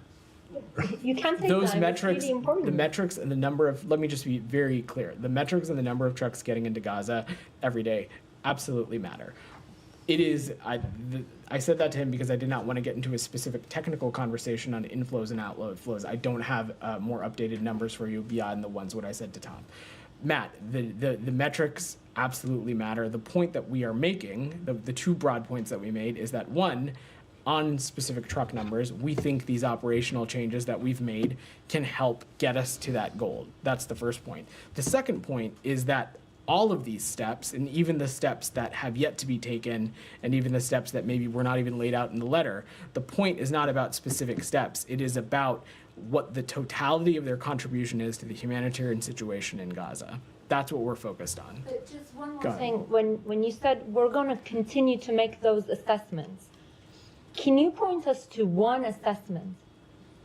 You can't take
Those
time.
metrics,
It's really important.
the metrics and the number of, let me just be very clear. The metrics and the number of trucks getting into Gaza every day absolutely matter. It is, I said that to him because I did not want to get into a specific technical conversation on inflows and outflows. I don't have more updated numbers for you beyond the ones what I said to Tom. Matt, the metrics absolutely matter. The point that we are making, the two broad points that we made is that one, on specific truck numbers, we think these operational changes that we've made can help get us to that goal. That's the first point. The second point is that all of these steps, and even the steps that have yet to be taken, and even the steps that maybe were not even laid out in the letter, the point is not about specific steps. It is about what the totality of their contribution is to the humanitarian situation in Gaza. That's what we're focused on.
But just one
Go
more
ahead.
thing. When you said we're going to continue to make those assessments, can you point us to one assessment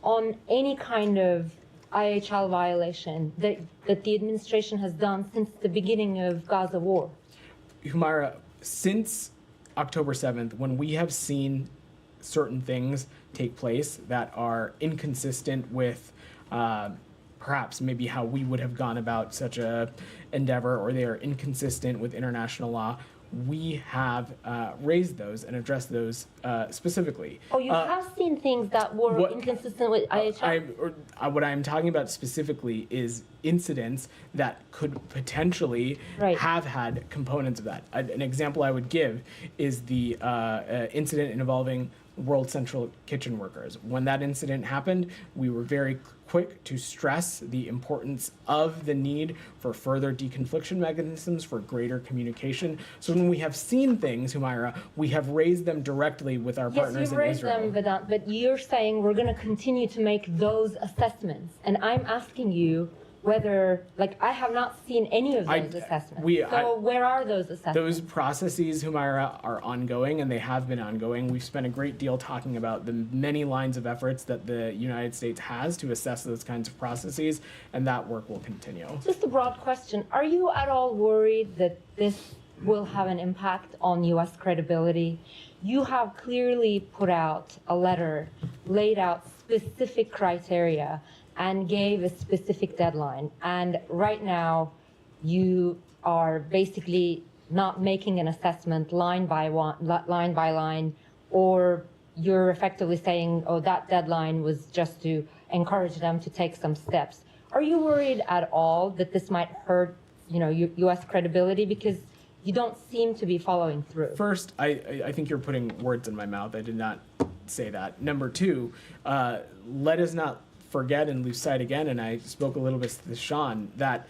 on any kind of IHL violation that the administration has done since the beginning of Gaza war?
Humaira, since October 7th, when we have seen certain things take place that are inconsistent with perhaps maybe how we would have gone about such a endeavor, or they are inconsistent with international law, we have raised those and addressed those specifically.
Oh, you have seen things that were
what-
inconsistent with IHL?
What I'm talking about specifically is incidents that could potentially
Right.
have had components of that. An example I would give is the incident involving World Central Kitchen workers. When that incident happened, we were very quick to stress the importance of the need for further deconfliction mechanisms, for greater communication. So when we have seen things, Humaira, we have raised them directly with our
Yes,
partners
you
in
raised
Israel.
them, Vedant, but you're saying we're going to continue to make those assessments. And I'm asking you whether, like, I have not seen any of those assessments. Where are those assessments?
Those processes, Humaira, are ongoing, and they have been ongoing. We've spent a great deal talking about the many lines of efforts that the United States has to assess those kinds of processes, and that work will continue.
Just a broad question. Are you at all worried that this will have an impact on U.S. credibility? You have clearly put out a letter, laid out specific criteria, and gave a specific deadline. And right now, you are basically not making an assessment line by line, or you're effectively saying, oh, that deadline was just to encourage them to take some steps. Are you worried at all that this might hurt, U.S. credibility? Because you don't seem to be following through.
First, I think you're putting words in my mouth. I did not say that. Number two, let us not forget and lose sight again, and I spoke a little bit to Sean, that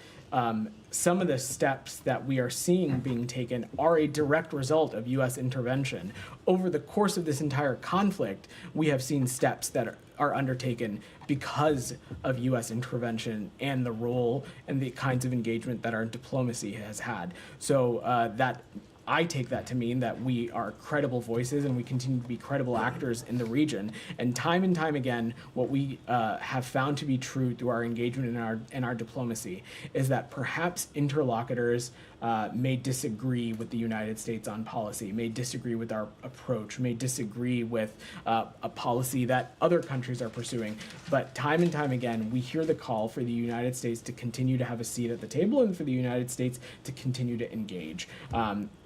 some of the steps that we are seeing being taken are a direct result of U.S. intervention. Over the course of this entire conflict, we have seen steps that are undertaken because of U.S. intervention and the role and the kinds of engagement that our diplomacy has had. So that I take that to mean that we are credible voices and we continue to be credible actors in the region. And time again, what we have found to be true through our engagement in our diplomacy is that perhaps interlocutors may disagree with the United States on policy, may disagree with our approach, may disagree with a policy that other countries are pursuing. But time and time again, we hear the call for the United States to continue to have a seat at the table and for the United States to continue to engage.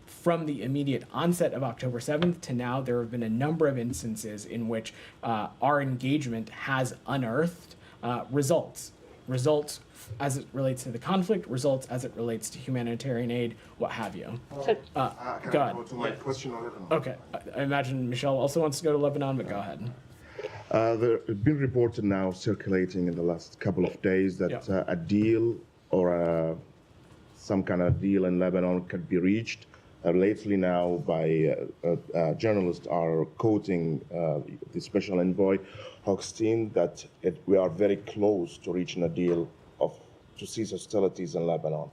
From the immediate onset of October 7th to now, there have been a number of instances in which our engagement has unearthed results as it relates to the conflict, results as it relates to humanitarian aid, what have you.
Can
Go
I
ahead.
go to my question on Lebanon?
Okay, I imagine Michelle also wants to go to Lebanon, but go ahead.
There have been reported now circulating in the last couple of days that a deal or some kind of deal in Lebanon could be reached. Lately now by journalists are quoting the special envoy Hochstein that we are very close to reaching a deal to cease hostilities in Lebanon.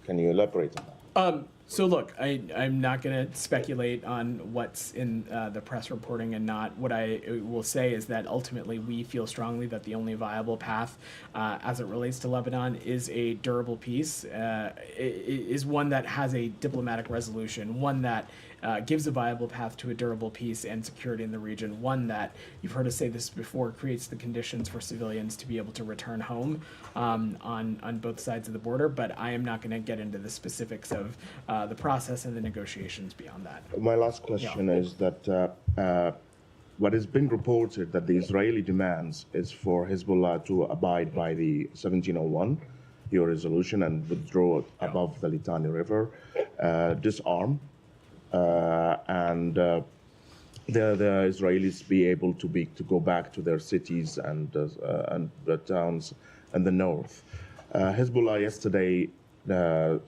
Can you elaborate on that?
So look, I'm not going to speculate on what's in the press reporting and not. What I will say is that ultimately we feel strongly that the only viable path as it relates to Lebanon is a durable peace, is one that has a diplomatic resolution, one that gives a viable path to a durable peace and security in the region, one that, you've heard us say this before, creates the conditions for civilians to be able to return home on both sides of the border. But I am not going to get into the specifics of the process and the negotiations beyond that.
My last question is that what has been reported that the Israeli demands is for Hezbollah to abide by the 1701 your resolution and withdraw above the Litani River, disarm, and the Israelis be able to go back to their cities and the towns in the north. Hezbollah yesterday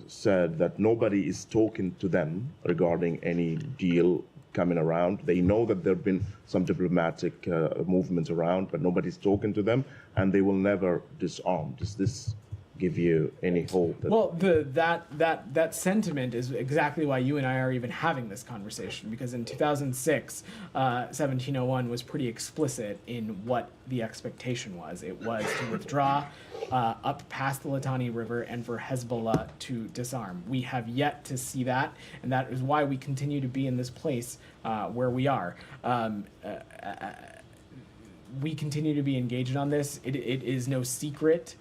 said that nobody is talking to them regarding any deal coming around. They know that there have been some diplomatic movements around, but nobody's talking to them, and they will never disarm. Does this give you any hope?
Well, that sentiment is exactly why you and I are even having this conversation, because in 2006, 1701 was pretty explicit in what the expectation was. It was to withdraw up past the Litani River and for Hezbollah to disarm. We have yet to see that, and that is why we continue to be in this place where we are. We continue to be engaged on this. It is no secret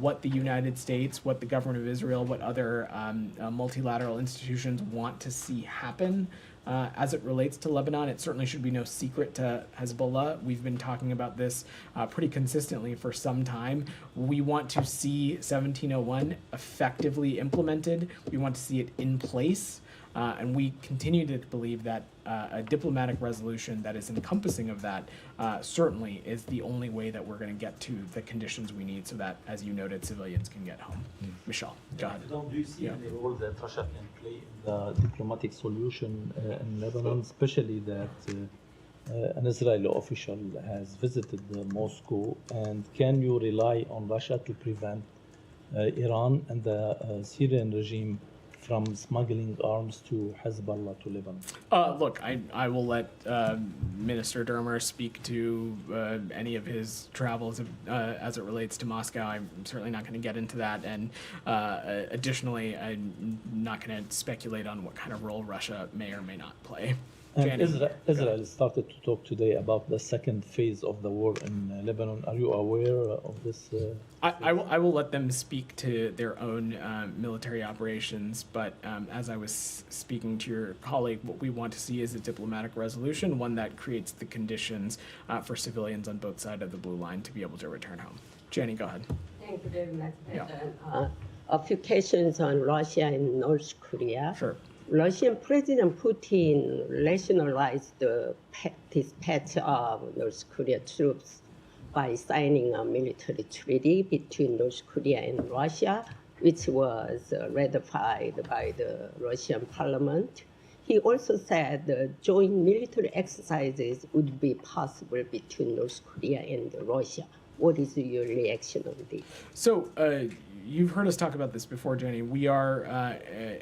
what the United States, what the government of Israel, what other multilateral institutions want to see happen as it relates to Lebanon. It certainly should be no secret to Hezbollah. We've been talking about this pretty consistently for some time. We want to see 1701 effectively implemented. We want to see it in place. And we continue to believe that a diplomatic resolution that is encompassing of that certainly is the only way that we're going to get to the conditions we need so that, as you noted, civilians can get home. Michelle, go ahead.
Do you see any role that Russia can play in the diplomatic solution in Lebanon, especially that an Israeli official has visited Moscow, and can you rely on Russia to prevent Iran and the Syrian regime from smuggling arms to Hezbollah to Lebanon?
Look, I will let Minister Dermer speak to any of his travels as it relates to Moscow. I'm certainly not going to get into that. And additionally, I'm not going to speculate on what kind of role Russia may or may not play.
And Israel started to talk today about the second phase of the war in Lebanon. Are you aware of this?
I will let them speak to their own military operations, but as I was speaking to your colleague, what we want to see is a diplomatic resolution, one that creates the conditions for civilians on both sides of the blue line to be able to return home. Jenny, go ahead.
Thank you very much, President.
Yeah.
A few questions on Russia and North Korea.
Sure.
Russian President Putin rationalized the dispatch of North Korean troops by signing a military treaty between North Korea and Russia, which was ratified by the Russian parliament. He also said the joint military exercises would be possible between North Korea and Russia. What is your reaction on this?
So, you've heard us talk about this before, Jenny. We are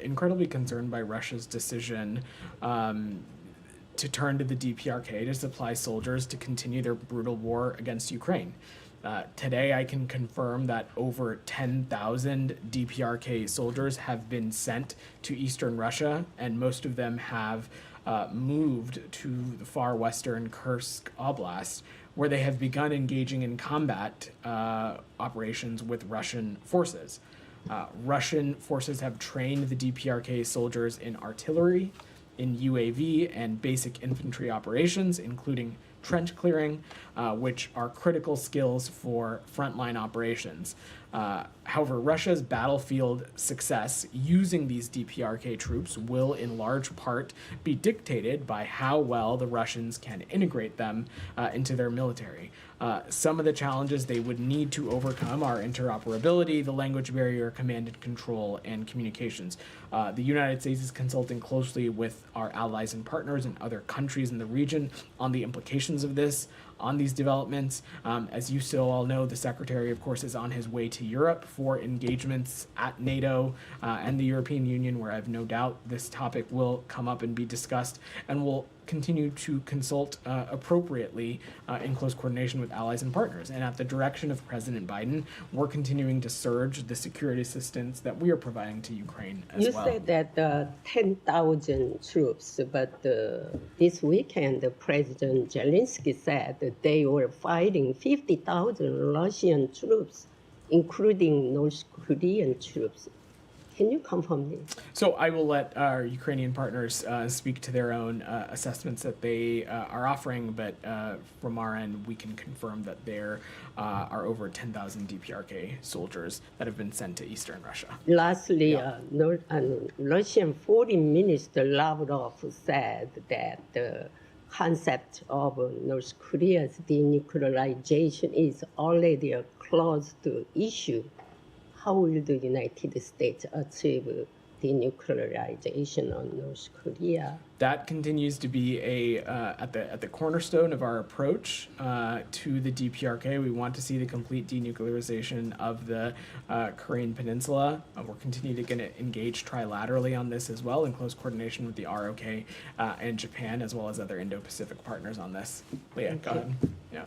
incredibly concerned by Russia's decision to turn to the DPRK to supply soldiers to continue their brutal war against Ukraine. Today, I can confirm that over 10,000 DPRK soldiers have been sent to eastern Russia, and most of them have moved to the far western Kursk Oblast, where they have begun engaging in combat operations with Russian forces. Russian forces have trained the DPRK soldiers in artillery, in UAV, and basic infantry operations, including trench clearing, which are critical skills for frontline operations. However, Russia's battlefield success using these DPRK troops will in large part be dictated by how well the Russians can integrate them into their military. Some of the challenges they would need to overcome are interoperability, the language barrier, command and control, and communications. The United States is consulting closely with our allies and partners and other countries in the region on the implications of this, on these developments. As you still all know, the Secretary, of course, is on his way to Europe for engagements at NATO and the European Union, where I have no doubt this topic will come up and be discussed, and will continue to consult appropriately in close coordination with allies and partners. And at the direction of President Biden, we're continuing to surge the security assistance that we are providing to Ukraine as well.
You said that 10,000 troops, but this weekend President Zelensky said that they were fighting 50,000 Russian troops, including North Korean troops. Can you confirm this?
So I will let our Ukrainian partners speak to their own assessments that they are offering, but from our end, we can confirm that there are over 10,000 DPRK soldiers that have been sent to eastern Russia.
Lastly, Russian Foreign Minister Lavrov said that the concept of North Korea's denuclearization is already a closed issue. How will the United States achieve denuclearization on North Korea?
That continues to be at the cornerstone of our approach to the DPRK. We want to see the complete denuclearization of the Korean Peninsula. We're continuing to engage trilaterally on this as well, in close coordination with the ROK and Japan, as well as other Indo-Pacific partners on this. Leah, go ahead. Yeah.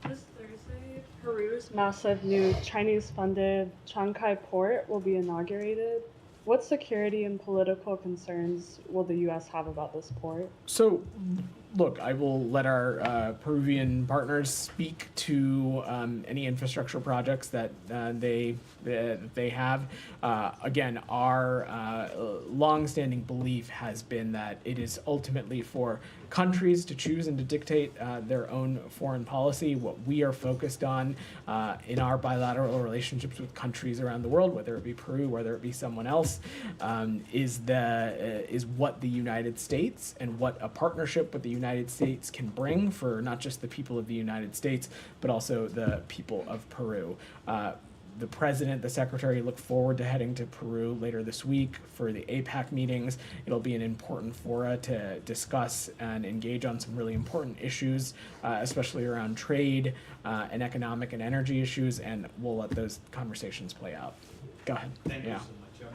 This Thursday, Peru's massive new Chinese-funded Chancay port will be inaugurated. What security and political concerns will the U.S. have about this port?
So, look, I will let our Peruvian partners speak to any infrastructure projects that they have. Again, our longstanding belief has been that it is ultimately for countries to choose and to dictate their own foreign policy. What we are focused on in our bilateral relationships with countries around the world, whether it be Peru, whether it be someone else, is what the United States and what a partnership with the United States can bring for not just the people of the United States, but also the people of Peru. The president, the secretary look forward to heading to Peru later this week for the APAC meetings. It'll be an important fora to discuss and engage on some really important issues, especially around trade and economic and energy issues, and we'll let those conversations play out. Go ahead.
Thank you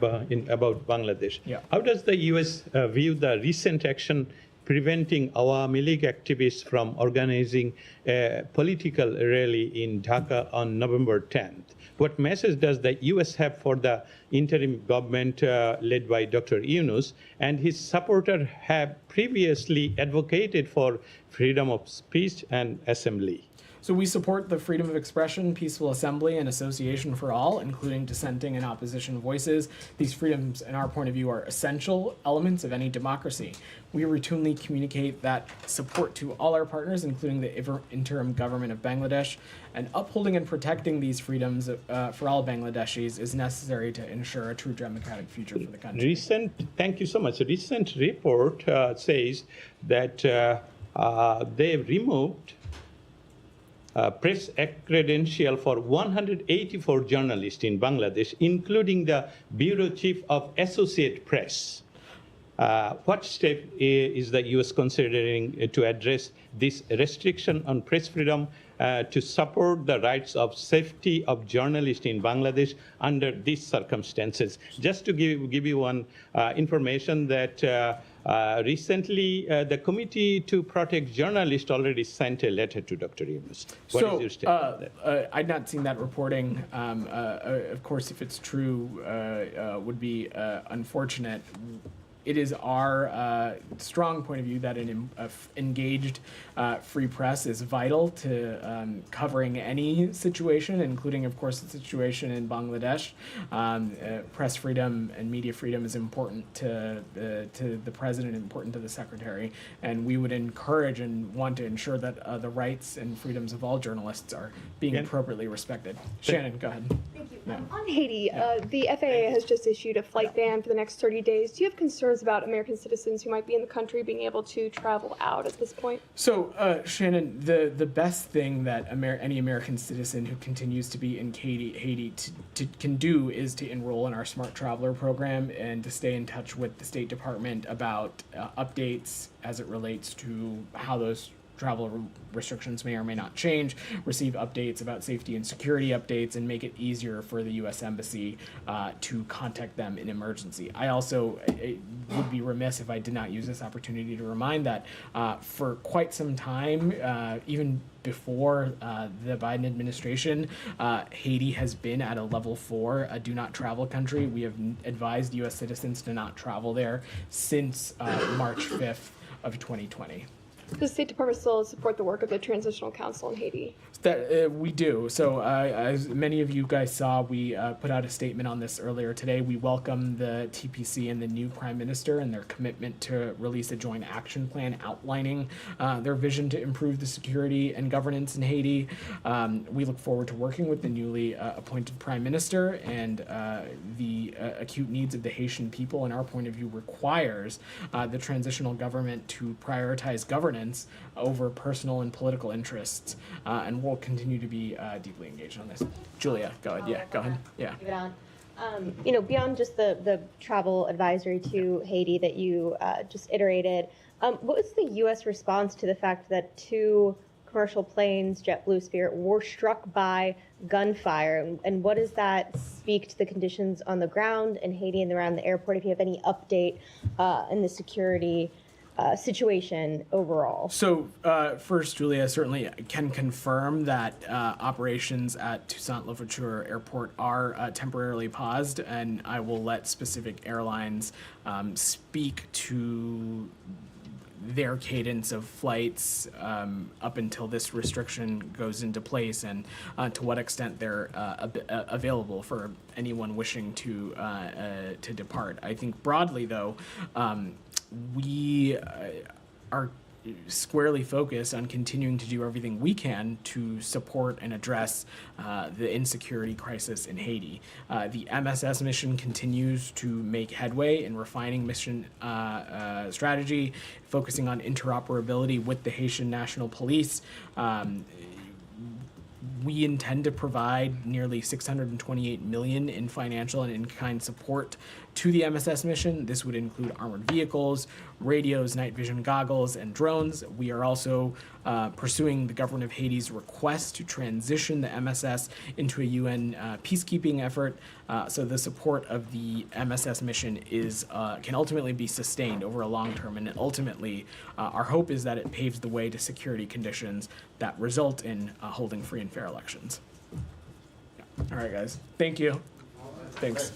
so much. About Bangladesh.
Yeah.
How does the U.S. view the recent action preventing Awami League activists from organizing a political rally in Dhaka on November 10th? What message does the U.S. have for the interim government led by Dr. Yunus and his supporters have previously advocated for freedom of speech and assembly?
So we support the freedom of expression, peaceful assembly, and association for all, including dissenting and opposition voices. These freedoms, in our point of view, are essential elements of any democracy. We routinely communicate that support to all our partners, including the interim government of Bangladesh, and upholding and protecting these freedoms for all Bangladeshis is necessary to ensure a true democratic future for the country.
Thank you so much. A recent report says that they've removed press credential for 184 journalists in Bangladesh, including the bureau chief of Associate Press. What step is the U.S. considering to address this restriction on press freedom to support the rights of safety of journalists in Bangladesh under these circumstances? Just to give you one information that recently the Committee to Protect Journalists already sent a letter to Dr. Yunus. What is your statement on that?
I'd not seen that reporting. Of course, if it's true, would be unfortunate. It is our strong point of view that an engaged free press is vital to covering any situation, including, of course, the situation in Bangladesh. Press freedom and media freedom is important to the president, important to the secretary, and we would encourage and want to ensure that the rights and freedoms of all journalists are being appropriately respected. Shannon, go ahead.
Thank you.
Yeah.
On Haiti, the FAA has just issued a flight ban for the next 30 days. Do you have concerns about American citizens who might be in the country being able to travel out at this point?
So, Shannon, the best thing that any American citizen who continues to be in Haiti can do is to enroll in our Smart Traveler program and to stay in touch with the State Department about updates as it relates to how those travel restrictions may or may not change, receive updates about safety and security updates, and make it easier for the U.S. Embassy to contact them in emergency. I also would be remiss if I did not use this opportunity to remind that for quite some time, even before the Biden administration, Haiti has been at a level 4, a do not travel country. We have advised U.S. citizens to not travel there since March 5th of 2020.
Does the State Department still support the work of the Transitional Council in Haiti?
That we do. So as many of you guys saw, we put out a statement on this earlier today. We welcome the TPC and the new Prime Minister and their commitment to release a joint action plan outlining their vision to improve the security and governance in Haiti. We look forward to working with the newly appointed Prime Minister, and the acute needs of the Haitian people, in our point of view, requires the transitional government to prioritize governance over personal and political interests, and we'll continue to be deeply engaged on this. Julia, go ahead. Yeah, go ahead. Yeah.
Beyond just the travel advisory to Haiti that you just iterated, what was the U.S. response to the fact that 2 commercial planes, JetBlue, Spirit, were struck by gunfire? And what does that speak to the conditions on the ground in Haiti and around the airport, if you have any update in the security situation overall?
So first, Julia, certainly can confirm that operations at Toussaint Airport are temporarily paused, and I will let specific airlines speak to their cadence of flights up until this restriction goes into place, and to what extent they're available for anyone wishing to depart. I think broadly, though, we are squarely focused on continuing to do everything we can to support and address the insecurity crisis in Haiti. The MSS mission continues to make headway in refining mission strategy, focusing on interoperability with the Haitian National Police. We intend to provide nearly $628 million in financial and in-kind support to the MSS mission. This would include armored vehicles, radios, night vision goggles, and drones. We are also pursuing the government of Haiti's request to transition the MSS into a UN peacekeeping effort, so the support of the MSS mission can ultimately be sustained over a long term, and ultimately our hope is that it paves the way to security conditions that result in holding free and fair elections. Yeah. All right, guys. Thank you. Thanks.